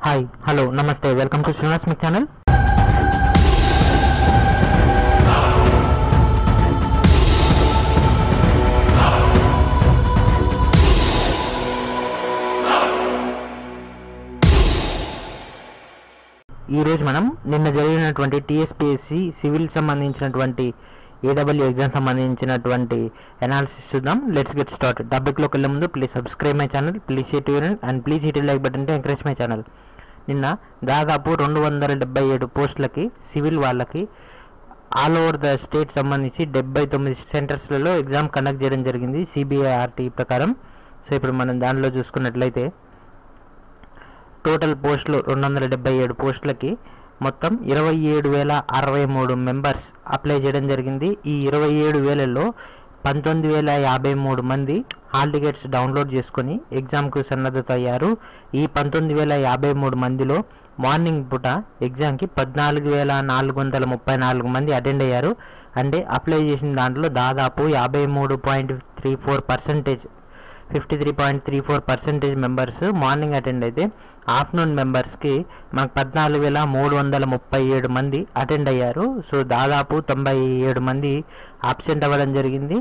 Hi hello నమస్తే welcome to Srinivas me channel. ఈరోజు మనం నిన్న జరిగినటువంటి టీఎస్పీఎస్సీ సివిల్ సంబంధించినటువంటి ఏడబ్ల్యూ ఎగ్జామ్ సంబంధించినటువంటి అనాలిసిస్ చూద్దాం. Let's get start. టాపిక్లోకి వెళ్ళే ముందు please subscribe my channel, please hit and please hit like button to encourage my channel. నిన్న దాదాపు 277 పోస్టులకి సివిల్ వాళ్ళకి ఆల్ ఓవర్ ద స్టేట్ సంబంధించి 79 సెంటర్స్లలో ఎగ్జామ్ కండక్ట్ చేయడం జరిగింది సిబిఐఆర్టీ ప్రకారం. సో ఇప్పుడు మనం దానిలో చూసుకున్నట్లయితే టోటల్ పోస్టులు 277 పోస్టులకి మొత్తం 27,063 మెంబర్స్ అప్లై చేయడం జరిగింది. ఈ 27,000లో 19,053 మంది హాల్ టికెట్స్ డౌన్లోడ్ చేసుకొని ఎగ్జామ్కు సన్నద్ధత అయ్యారు. ఈ 19,053 మందిలో మార్నింగ్ పూట ఎగ్జామ్కి 14,434 మంది అటెండ్ అయ్యారు. అంటే అప్లై చేసిన దాంట్లో దాదాపు 53.34%, 53.34% మెంబర్స్ మార్నింగ్ అటెండ్ అయితే ఆఫ్టర్నూన్ మెంబర్స్కి మనకు 14,337 మంది అటెండ్ అయ్యారు. సో దాదాపు 97 మంది ఆబ్సెంట్ అవ్వడం జరిగింది.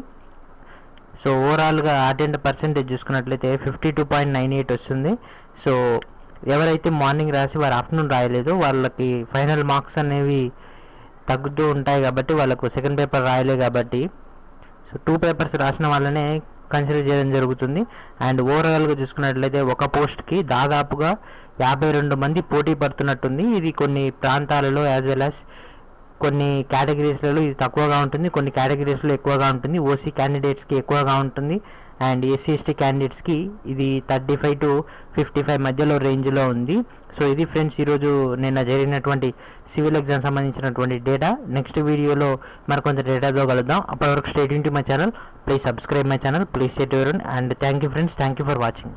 సో ఓవరాల్గా అటెండ్ పర్సెంటేజ్ చూసుకున్నట్లయితే 52.98 వస్తుంది. సో ఎవరైతే మార్నింగ్ రాసి వారు ఆఫ్టర్నూన్ రాయలేదో వాళ్ళకి ఫైనల్ మార్క్స్ అనేవి తగ్గుతూ ఉంటాయి కాబట్టి వాళ్ళకు సెకండ్ పేపర్ రాయలే కాబట్టి సో 2 పేపర్స్ రాసిన వాళ్ళనే కన్సిడర్ చేయడం జరుగుతుంది. అండ్ ఓవరాల్గా చూసుకున్నట్లయితే ఒక పోస్ట్కి దాదాపుగా 52 మంది పోటీ పడుతున్నట్టుంది. ఇది కొన్ని ప్రాంతాలలో యాజ్ వెల్ యాజ్ కొన్ని కేటగిరీస్లలో ఇది తక్కువగా ఉంటుంది, కొన్ని కేటగిరీస్లో ఎక్కువగా ఉంటుంది. ఓసీ క్యాండిడేట్స్కి ఎక్కువగా ఉంటుంది అండ్ ఎస్సీ ఎస్టీ క్యాండిడేట్స్కి ఇది 35 to 55 మధ్యలో రేంజ్లో ఉంది. సో ఇది ఫ్రెండ్స్ ఈరోజు నిన్న జరిగినటువంటి సివిల్ ఎగ్జామ్ సంబంధించినటువంటి డేటా. నెక్స్ట్ వీడియోలో మరికొంత డేటాతో కలుద్దాం. అప్పటివరకు stay tune to my channel, please subscribe my channel, please stay tune and thank you friends, thank you for watching.